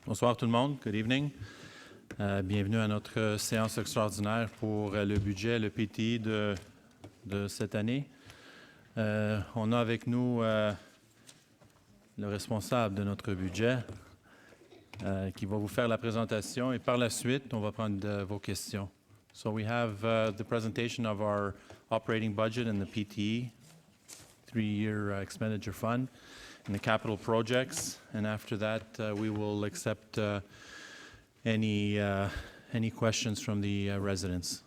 Bonsoir tout le monde. Good evening. Bienvenue à notre séance extraordinaire pour le budget, le PTI de cette année. On a avec nous le responsable de notre budget qui va vous faire la présentation et par la suite, on va prendre vos questions. So we have the presentation of our operating budget and the PTE, three-year expenditure fund, and the capital projects. And after that, we will accept any questions from the residents.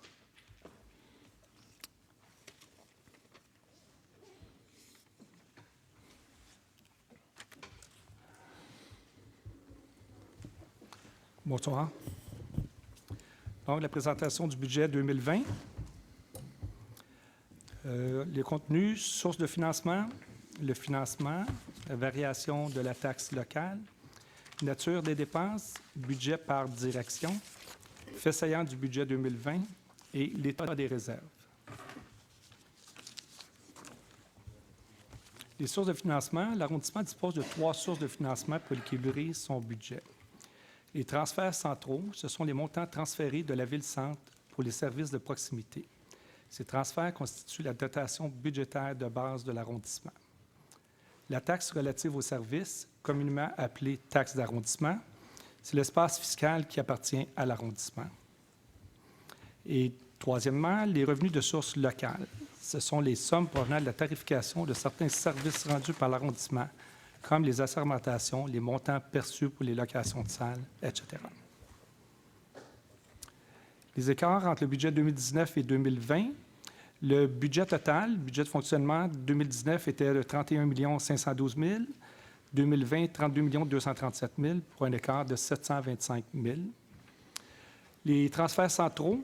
Bonsoir. Donc, la présentation du budget 2020. Les contenus, sources de financement, le financement, la variation de la taxe locale, nature des dépenses, budget par direction, fait saillant du budget 2020 et l'état des réserves. Les sources de financement, l'arrondissement dispose de 3 sources de financement pour équilibrer son budget. Les transferts centraux, ce sont les montants transférés de la ville-centre pour les services de proximité. Ces transferts constituent la dotation budgétaire de base de l'arrondissement. La taxe relative aux services, communément appelée taxe d'arrondissement, c'est l'espace fiscal qui appartient à l'arrondissement. Et troisièmement, les revenus de source locale. Ce sont les sommes provenant de la tarification de certains services rendus par l'arrondissement, comme les assermentations, les montants perçus pour les locations de salles, etc. Les écarts entre le budget 2019 et 2020, le budget total, le budget de fonctionnement 2019 était de 31 512 000, 2020, 32 237 000 pour un écart de 725 000. Les transferts centraux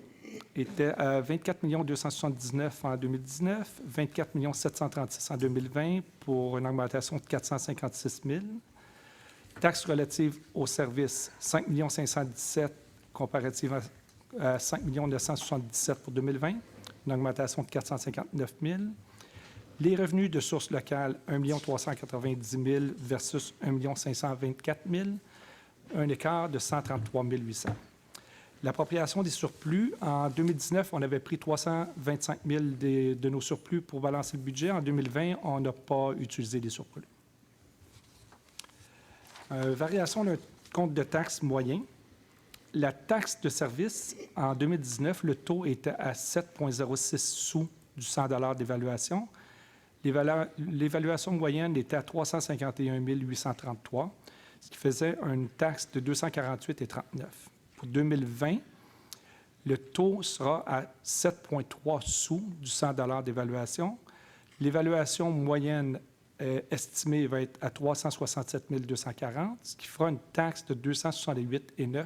étaient à 24 279 en 2019, 24 736 en 2020 pour une augmentation de 456 000. Taxes relatives aux services, 5 517 comparativement à 5 977 pour 2020, une augmentation de 459 000. Les revenus de sources locales, 1 390 000 versus 1 524 000, un écart de 133 800. L'appropriation des surplus, en 2019, on avait pris 325 000 de nos surplus pour balancer le budget. En 2020, on n'a pas utilisé les surplus. Variation d'un compte de taxe moyen. La taxe de service, en 2019, le taux était à 7,06 sous du 100 $ d'évaluation. L'évaluation moyenne était à 351 833, ce qui faisait une taxe de 248,39. Pour 2020, le taux sera à 7,3 sous du 100 $ d'évaluation. L'évaluation moyenne estimée va être à 367 240, ce qui fera une taxe de 268,9,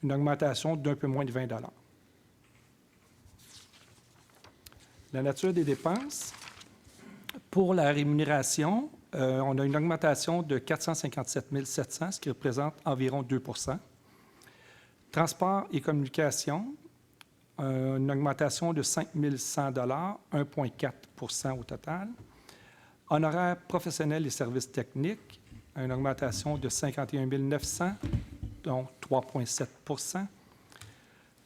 une augmentation d'un peu moins de 20 $. La nature des dépenses. Pour la rémunération, on a une augmentation de 457 700, ce qui représente environ 2 %. Transport et communication, une augmentation de 5 100 $, 1,4 % au total. Honoraires professionnels et services techniques, une augmentation de 51 900, donc 3,7 %.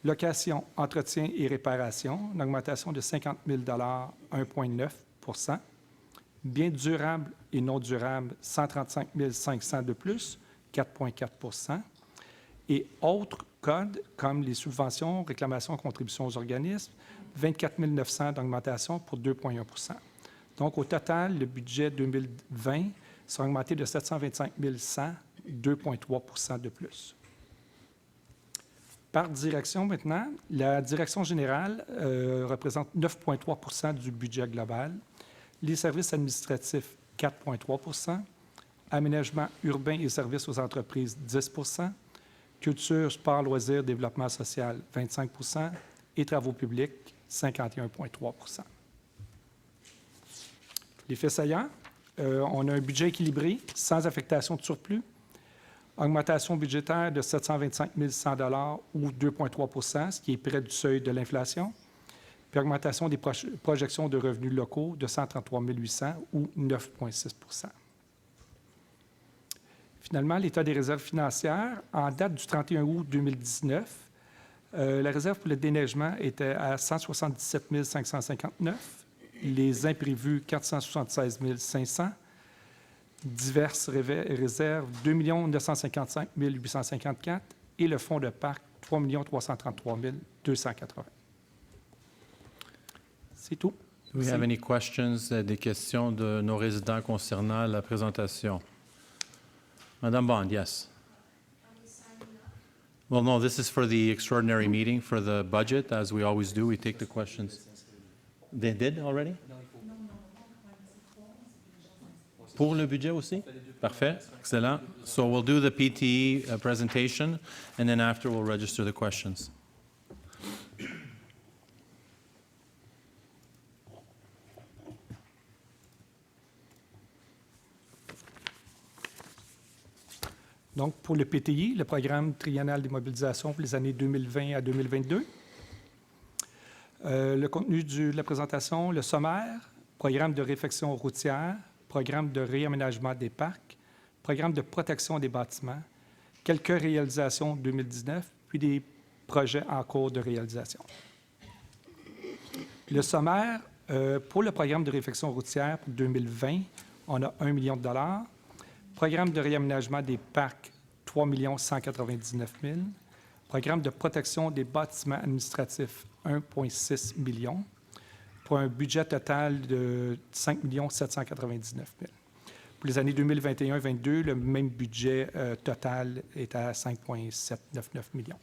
Location, entretien et réparation, une augmentation de 50 000 $, 1,9 %. Biens durables et non durables, 135 500 de plus, 4,4 %. Et autres codes, comme les subventions, réclamations, contributions aux organismes, 24 900 d'augmentation pour 2,1 %. Donc, au total, le budget 2020 sera augmenté de 725 100, 2,3 % de plus. Par direction maintenant, la direction générale représente 9,3 % du budget global. Les services administratifs, 4,3 %. Aménagement urbain et services aux entreprises, 10 %. Culture, sport, loisirs, développement social, 25 %. Et travaux publics, 51,3 %. Les faits saillants, on a un budget équilibré, sans affectation de surplus. Augmentation budgétaire de 725 100 $ ou 2,3 %, ce qui est près du seuil de l'inflation. Puis augmentation des projections de revenus locaux de 133 800 ou 9,6 %. Finalement, l'état des réserves financières, en date du 31 août 2019, la réserve pour le déneigement était à 177 559, les imprévus 476 500, diverses réserves 2 955 854 et le fonds de parc 3 333 280. C'est tout. Do we have any questions, des questions de nos résidents concernant la présentation? Madame Bond, yes. Well, no, this is for the extraordinary meeting for the budget, as we always do. We take the questions. They did already? Pour le budget aussi? Parfait, excellent. So we'll do the PTE presentation, and then after we'll register the questions. Donc, pour le PTI, le programme triennal des mobilisations pour les années 2020 à 2022. Le contenu de la présentation, le sommaire, programme de réfection routière, programme de réaménagement des parcs, programme de protection des bâtiments, quelques réalisations 2019, puis des projets en cours de réalisation. Le sommaire, pour le programme de réfection routière pour 2020, on a 1 million de dollars. Programme de réaménagement des parcs, 3 199 000. Programme de protection des bâtiments administratifs, 1,6 million, pour un budget total de 5 799 000. Pour les années 2021-22, le même budget total est à 5,799 millions.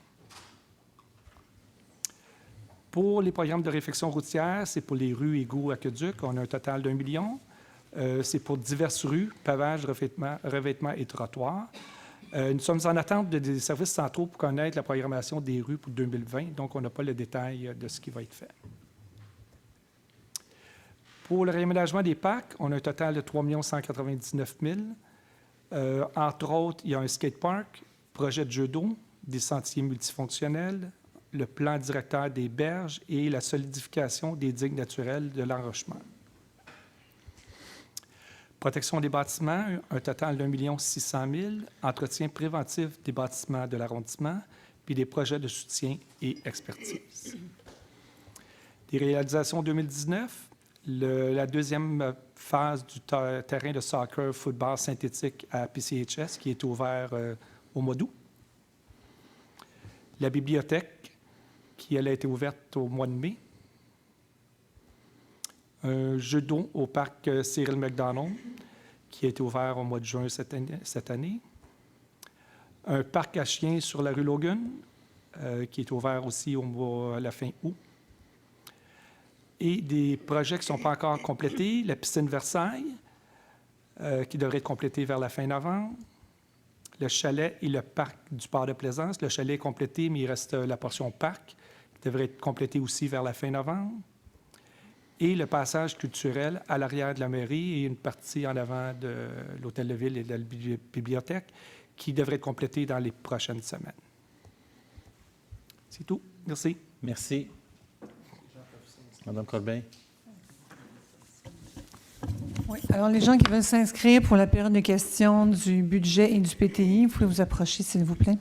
Pour les programmes de réfection routière, c'est pour les rues, égouts, aqueducs, on a un total d'1 million. C'est pour diverses rues, pavage, revêtement et trottoirs. Nous sommes en attente des services centraux pour connaître la programmation des rues pour 2020, donc on n'a pas le détail de ce qui va être fait. Pour le réaménagement des parcs, on a un total de 3 199 000. Entre autres, il y a un skatepark, projet de jeux d'eau, des sentiers multifonctionnels, le plan directeur des berges et la solidification des digues naturelles de l'enrochement. Protection des bâtiments, un total d'1 600 000. Entretien préventif des bâtiments de l'arrondissement, puis des projets de soutien et expertise. Des réalisations 2019, la deuxième phase du terrain de soccer football synthétique à PCHS qui est ouvert au mois d'août. La bibliothèque qui elle a été ouverte au mois de mai. Un jeu d'eau au parc Cyril McDonald, qui a été ouvert au mois de juin cette année. Un parc à chiens sur la rue Logan, qui est ouvert aussi à la fin août. Et des projets qui ne sont pas encore complétés. La piscine Versailles, qui devrait être complétée vers la fin novembre. Le chalet et le parc du port de Plaisance. Le chalet est complété, mais il reste la portion parc, qui devrait être complétée aussi vers la fin novembre. Et le passage culturel à l'arrière de la mairie et une partie en avant de l'hôtel de ville et de la bibliothèque qui devrait être complétée dans les prochaines semaines. C'est tout. Merci. Merci. Madame Corbeil. Oui. Alors, les gens qui veulent s'inscrire pour la période de questions du budget et du PTI, vous pouvez vous approcher, s'il vous plaît.